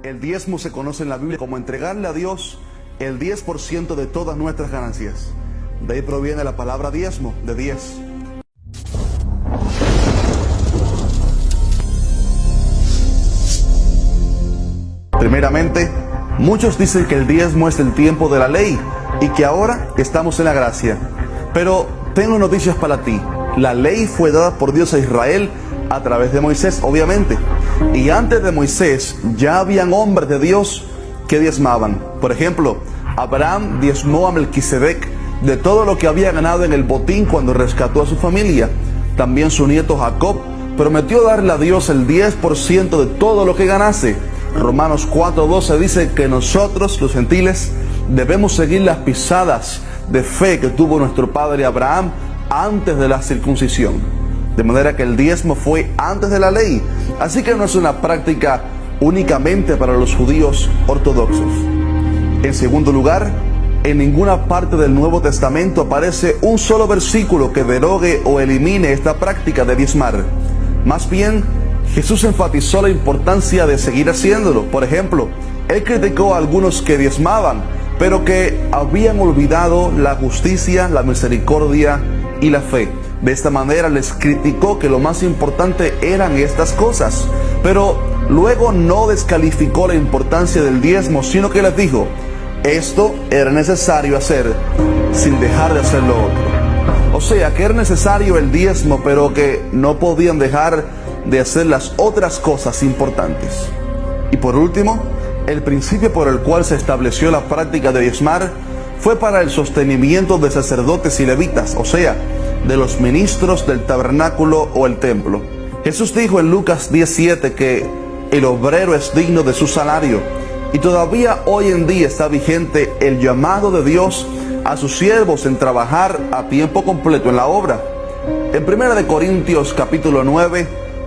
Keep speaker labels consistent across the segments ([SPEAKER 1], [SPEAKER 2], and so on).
[SPEAKER 1] El diezmo se conoce en la Biblia como entregarle a Dios el 10% de todas nuestras ganancias. De ahí proviene la palabra diezmo, de 10. Primeramente, muchos dicen que el diezmo es el tiempo de la ley y que ahora estamos en la gracia. Pero tengo noticias para ti. La ley fue dada por Dios a Israel a través de Moisés, obviamente. Y antes de Moisés ya habían hombres de Dios que diezmaban. Por ejemplo, Abraham diezmó a Melquisedec de todo lo que había ganado en el botín cuando rescató a su familia. También su nieto Jacob prometió darle a Dios el 10% de todo lo que ganase. Romanos 4:12 dice que nosotros, los gentiles, debemos seguir las pisadas de fe que tuvo nuestro padre Abraham antes de la circuncisión. De manera que el diezmo fue antes de la ley, así que no es una práctica únicamente para los judíos ortodoxos. En segundo lugar, en ninguna parte del Nuevo Testamento aparece un solo versículo que derogue o elimine esta práctica de diezmar. Más bien, Jesús enfatizó la importancia de seguir haciéndolo. Por ejemplo, Él criticó a algunos que diezmaban, pero que habían olvidado la justicia, la misericordia y la fe. De esta manera les criticó que lo más importante eran estas cosas, pero luego no descalificó la importancia del diezmo, sino que les dijo, esto era necesario hacer sin dejar de hacer lo otro. O sea, que era necesario el diezmo, pero que no podían dejar de hacer las otras cosas importantes. Y por último, el principio por el cual se estableció la práctica de diezmar fue para el sostenimiento de sacerdotes y levitas, o sea, de los ministros del tabernáculo o el templo. Jesús dijo en Lucas 10:7 que el obrero es digno de su salario, y todavía hoy en día está vigente el llamado de Dios a sus siervos en trabajar a tiempo completo en la obra. En 1 Corintios capítulo 9,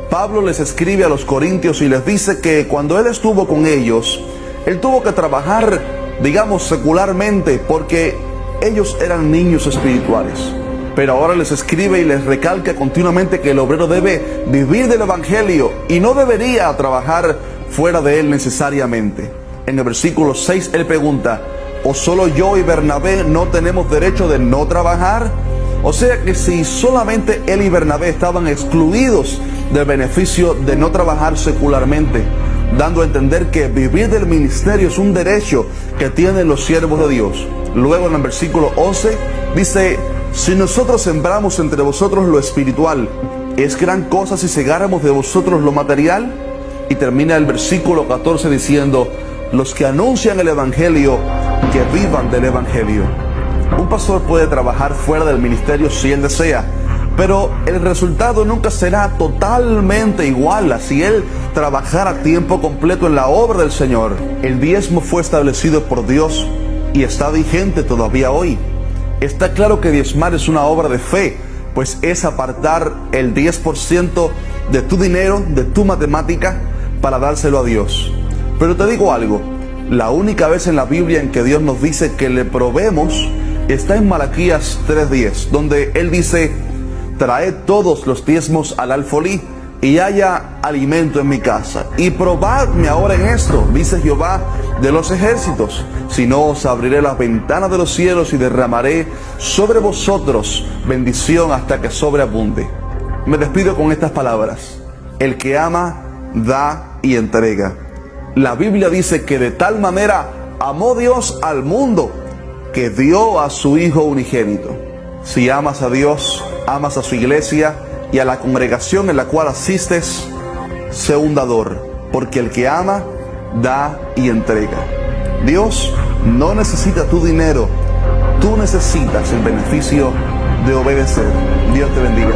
[SPEAKER 1] Pablo les escribe a los corintios y les dice que cuando él estuvo con ellos, él tuvo que trabajar, digamos, secularmente, porque ellos eran niños espirituales. Pero ahora les escribe y les recalca continuamente que el obrero debe vivir del evangelio y no debería trabajar fuera de él necesariamente. En el versículo 6 él pregunta, ¿o solo yo y Bernabé no tenemos derecho de no trabajar? O sea que si solamente él y Bernabé estaban excluidos del beneficio de no trabajar secularmente, dando a entender que vivir del ministerio es un derecho que tienen los siervos de Dios. Luego en el versículo 11 dice, si nosotros sembramos entre vosotros lo espiritual, ¿es gran cosa si segáramos de vosotros lo material? Y termina el versículo 14 diciendo, los que anuncian el evangelio, que vivan del evangelio. Un pastor puede trabajar fuera del ministerio si él desea, pero el resultado nunca será totalmente igual a si él trabajara a tiempo completo en la obra del Señor. El diezmo fue establecido por Dios y está vigente todavía hoy. Está claro que diezmar es una obra de fe, pues es apartar el 10% de tu dinero, de tu matemática, para dárselo a Dios. Pero te digo algo, la única vez en la Biblia en que Dios nos dice que le probemos está en Malaquías 3:10, donde Él dice, traed todos los diezmos al alfolí y haya alimento en mi casa. Y probadme ahora en esto, dice Jehová de los ejércitos, si no os abriré las ventanas de los cielos y derramaré sobre vosotros bendición hasta que sobreabunde. Me despido con estas palabras, el que ama, da y entrega. La Biblia dice que de tal manera amó Dios al mundo, que dio a su Hijo unigénito. Si amas a Dios, amas a su iglesia y a la congregación en la cual asistes, sé un dador, porque el que ama, da y entrega. Dios no necesita tu dinero, tú necesitas el beneficio de obedecer. Dios te bendiga.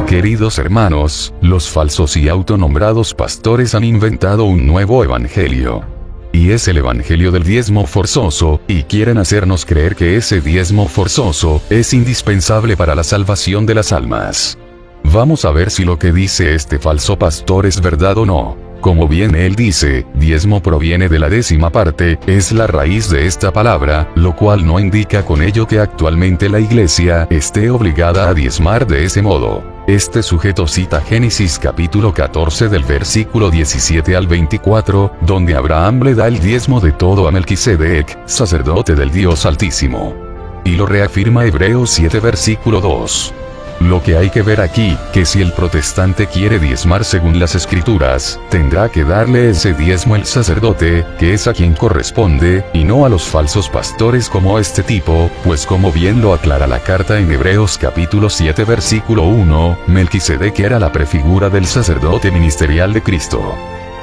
[SPEAKER 2] Queridos hermanos, los falsos y autonombrados pastores han inventado un nuevo evangelio. Y es el evangelio del diezmo forzoso, y quieren hacernos creer que ese diezmo forzoso es indispensable para la salvación de las almas. Vamos a ver si lo que dice este falso pastor es verdad o no. Como bien él dice, diezmo proviene de la 10ª parte, es la raíz de esta palabra, lo cual no indica con ello que actualmente la iglesia esté obligada a diezmar de ese modo. Este sujeto cita Génesis capítulo 14 del versículo 17 al 24, donde Abraham le da el diezmo de todo a Melquisedec, sacerdote del Dios Altísimo. Y lo reafirma Hebreos 7 versículo 2. Lo que hay que ver aquí, que si el protestante quiere diezmar según las escrituras, tendrá que darle ese diezmo el sacerdote, que es a quien corresponde, y no a los falsos pastores como este tipo, pues como bien lo aclara la carta en Hebreos capítulo 7 versículo 1, Melquisedec era la prefigura del sacerdote ministerial de Cristo.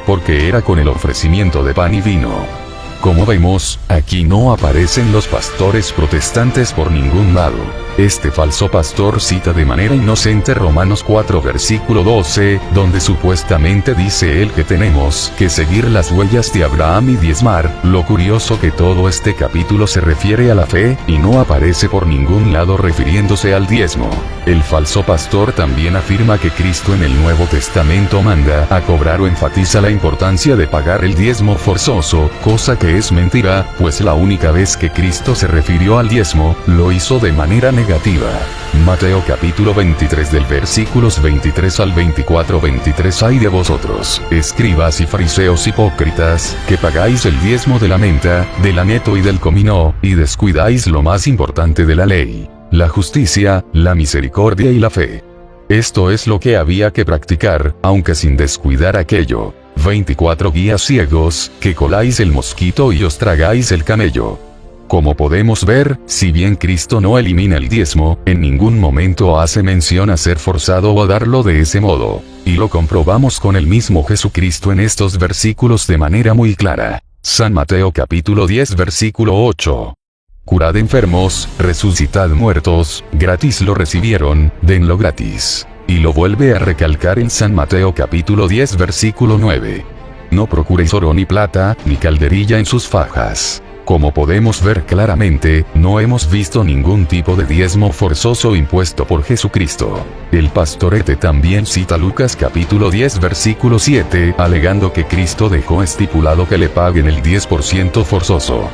[SPEAKER 2] Porque era con el ofrecimiento de pan y vino. Como vemos, aquí no aparecen los pastores protestantes por ningún lado. Este falso pastor cita de manera inocente Romanos 4 versículo 12, donde supuestamente dice él que tenemos que seguir las huellas de Abraham y diezmar. Lo curioso que todo este capítulo se refiere a la fe, y no aparece por ningún lado refiriéndose al diezmo. El falso pastor también afirma que Cristo en el Nuevo Testamento manda a cobrar o enfatiza la importancia de pagar el diezmo forzoso, cosa que es mentira, pues la única vez que Cristo se refirió al diezmo, lo hizo de manera negativa. Mateo capítulo 23 del versículos 23 al 24-23. Ay de vosotros, escribas y fariseos hipócritas, que pagáis el diezmo de la menta, del aneto y del comino, y descuidáis lo más importante de la ley, la justicia, la misericordia y la fe. Esto es lo que había que practicar, aunque sin descuidar aquello. 24 guías ciegos, que coláis el mosquito y os tragáis el camello. Como podemos ver, si bien Cristo no elimina el diezmo, en ningún momento hace mención a ser forzado o a darlo de ese modo. Y lo comprobamos con el mismo Jesucristo en estos versículos de manera muy clara. San Mateo capítulo 10 versículo 8. Curad enfermos, resucitad muertos, gratis lo recibieron, denlo gratis. Y lo vuelve a recalcar en San Mateo capítulo 10 versículo 9. No procuréis oro ni plata, ni calderilla en sus fajas. Como podemos ver claramente, no hemos visto ningún tipo de diezmo forzoso impuesto por Jesucristo. El pastorete también cita Lucas capítulo 10 versículo 7, alegando que Cristo dejó estipulado que le paguen el 10% forzoso.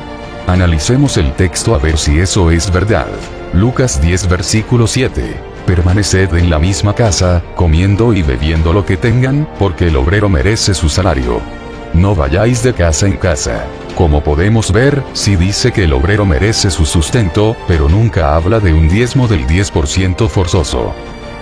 [SPEAKER 2] Analicemos el texto a ver si eso es verdad. Lucas 10 versículo 7. Permaneced en la misma casa, comiendo y bebiendo lo que tengan, porque el obrero merece su salario. No vayáis de casa en casa. Como podemos ver, sí dice que el obrero merece su sustento, pero nunca habla de un diezmo del 10% forzoso.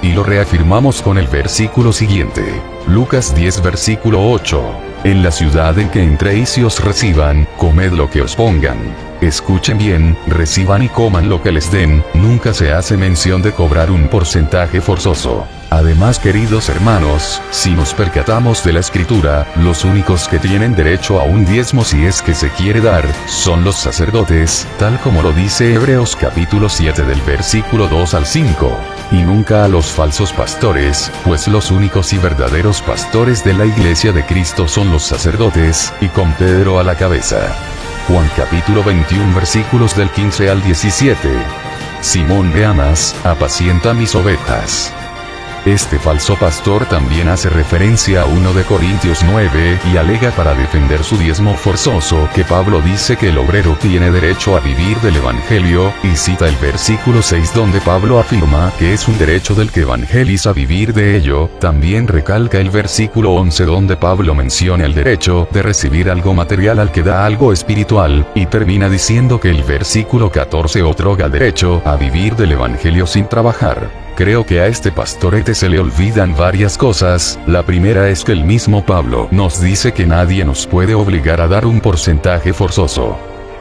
[SPEAKER 2] Y lo reafirmamos con el versículo siguiente. Lucas 10 versículo 8. En la ciudad en que entréis y os reciban, comed lo que os pongan. Escuchen bien, reciban y coman lo que les den, nunca se hace mención de cobrar un porcentaje forzoso. Además, queridos hermanos, si nos percatamos de la escritura, los únicos que tienen derecho a un diezmo si es que se quiere dar, son los sacerdotes, tal como lo dice Hebreos capítulo 7 del versículo 2 al 5. Y nunca a los falsos pastores, pues los únicos y verdaderos pastores de la Iglesia de Cristo son los sacerdotes, y con Pedro a la cabeza. Juan capítulo 21 versículos del 15 al 17. Simón, ¿me amas? Apacienta mis ovejas. Este falso pastor también hace referencia a 1 de Corintios 9 y alega para defender su diezmo forzoso que Pablo dice que el obrero tiene derecho a vivir del evangelio, y cita el versículo 6 donde Pablo afirma que es un derecho del que evangeliza vivir de ello. También recalca el versículo 11 donde Pablo menciona el derecho de recibir algo material al que da algo espiritual, y termina diciendo que el versículo 14 otorga derecho a vivir del evangelio sin trabajar. Creo que a este pastorete se le olvidan varias cosas. La primera es que el mismo Pablo nos dice que nadie nos puede obligar a dar un porcentaje forzoso.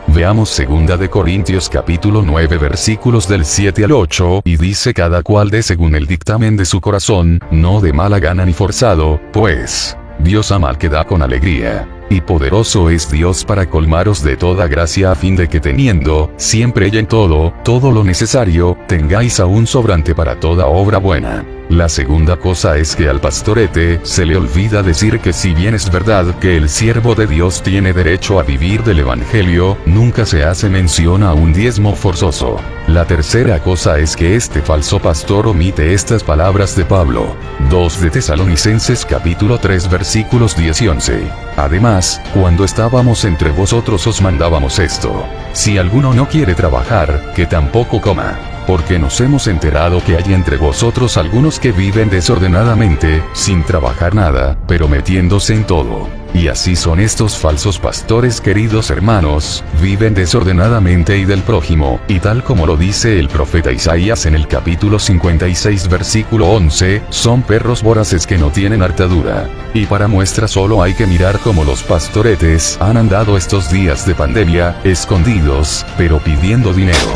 [SPEAKER 2] Veamos 2 de Corintios capítulo 9 versículos del 7 al 8, y dice cada cual dé según el dictamen de su corazón, no de mala gana ni forzado, pues Dios ama al que da con alegría. Y poderoso es Dios para colmaros de toda gracia a fin de que teniendo, siempre y en todo lo necesario, tengáis aún sobrante para toda obra buena. La segunda cosa es que al pastorete se le olvida decir que si bien es verdad que el siervo de Dios tiene derecho a vivir del evangelio, nunca se hace mención a un diezmo forzoso. La tercera cosa es que este falso pastor omite estas palabras de Pablo. 2 de Tesalonicenses capítulo 3 versículos 10 y 11. Además, cuando estábamos entre vosotros os mandábamos esto: si alguno no quiere trabajar, que tampoco coma. porque nos hemos enterado que hay entre vosotros algunos que viven desordenadamente, sin trabajar nada, pero metiéndose en todo. Y así son estos falsos pastores, queridos hermanos, viven desordenadamente y del prójimo, y tal como lo dice el profeta Isaías en el capítulo 56 versículo 11, son perros voraces que no tienen hartadura. Y para muestra solo hay que mirar cómo los pastoretes han andado estos días de pandemia, escondidos, pero pidiendo dinero.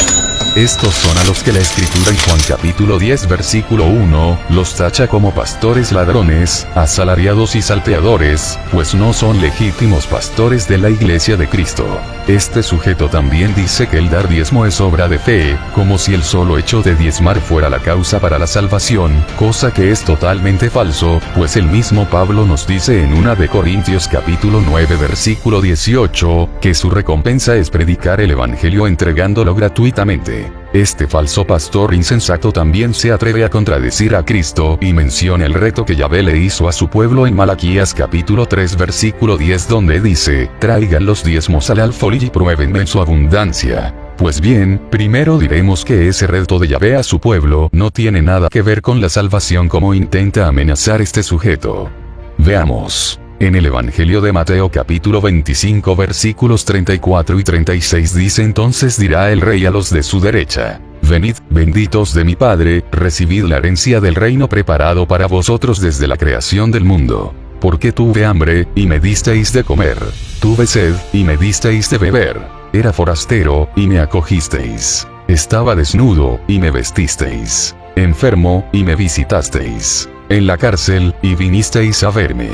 [SPEAKER 2] Estos son a los que la escritura en Juan capítulo 10 versículo 1, los tacha como pastores ladrones, asalariados y salteadores, pues no son legítimos pastores de la iglesia de Cristo. Este sujeto también dice que el dar diezmo es obra de fe, como si el solo hecho de diezmar fuera la causa para la salvación, cosa que es totalmente falso, pues el mismo Pablo nos dice en 1 de Corintios capítulo 9 versículo 18, que su recompensa es predicar el evangelio entregándolo gratuitamente. Este falso pastor insensato también se atreve a contradecir a Cristo y menciona el reto que Yahvé le hizo a su pueblo en Malaquías capítulo 3 versículo 10, donde dice: traigan los diezmos al alfolí y pruébenme en su abundancia. Pues bien, primero diremos que ese reto de Yahvé a su pueblo no tiene nada que ver con la salvación como intenta amenazar este sujeto. Veamos. En el Evangelio de Mateo capítulo 25 versículos 34 y 36 dice: entonces dirá el rey a los de su derecha: venid, benditos de mi Padre, recibid la herencia del reino preparado para vosotros desde la creación del mundo. Porque tuve hambre, y me disteis de comer. Tuve sed, y me disteis de beber. Era forastero, y me acogisteis. Estaba desnudo, y me vestisteis. Enfermo, y me visitasteis. En la cárcel, y vinisteis a verme.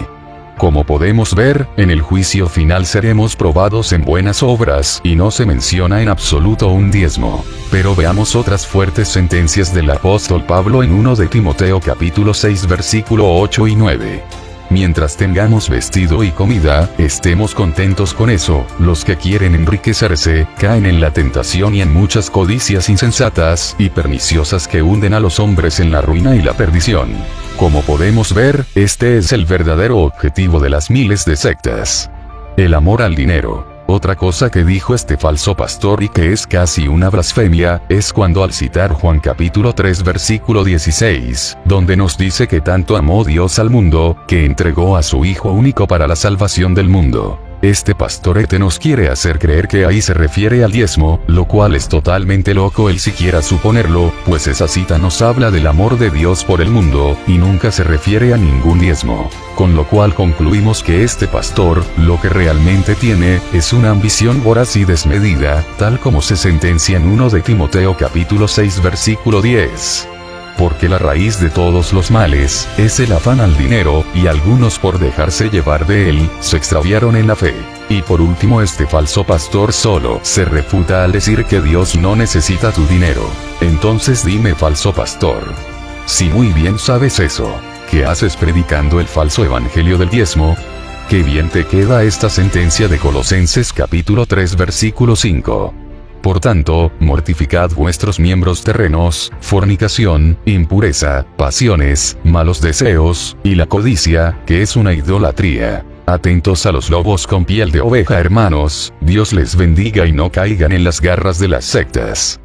[SPEAKER 2] Como podemos ver, en el juicio final seremos probados en buenas obras y no se menciona en absoluto un diezmo. Pero veamos otras fuertes sentencias del apóstol Pablo en 1 de Timoteo capítulo 6 versículo 8 y 9. Mientras tengamos vestido y comida, estemos contentos con eso. Los que quieren enriquecerse, caen en la tentación y en muchas codicias insensatas y perniciosas que hunden a los hombres en la ruina y la perdición. Como podemos ver, este es el verdadero objetivo de las miles de sectas: el amor al dinero. Otra cosa que dijo este falso pastor y que es casi una blasfemia, es cuando al citar Juan capítulo 3 versículo 16, donde nos dice que tanto amó Dios al mundo, que entregó a su Hijo único para la salvación del mundo. Este pastorete nos quiere hacer creer que ahí se refiere al diezmo, lo cual es totalmente loco el siquiera suponerlo, pues esa cita nos habla del amor de Dios por el mundo, y nunca se refiere a ningún diezmo. Con lo cual concluimos que este pastor, lo que realmente tiene, es una ambición voraz y desmedida, tal como se sentencia en 1 de Timoteo capítulo 6 versículo 10. Porque la raíz de todos los males es el afán al dinero, y algunos por dejarse llevar de él, se extraviaron en la fe. Y por último, este falso pastor solo se refuta al decir que Dios no necesita tu dinero. Entonces dime, falso pastor, si muy bien sabes eso, ¿qué haces predicando el falso evangelio del diezmo? Qué bien te queda esta sentencia de Colosenses capítulo 3 versículo 5. Por tanto, mortificad vuestros miembros terrenos, fornicación, impureza, pasiones, malos deseos, y la codicia, que es una idolatría. Atentos a los lobos con piel de oveja, hermanos, Dios les bendiga y no caigan en las garras de las sectas.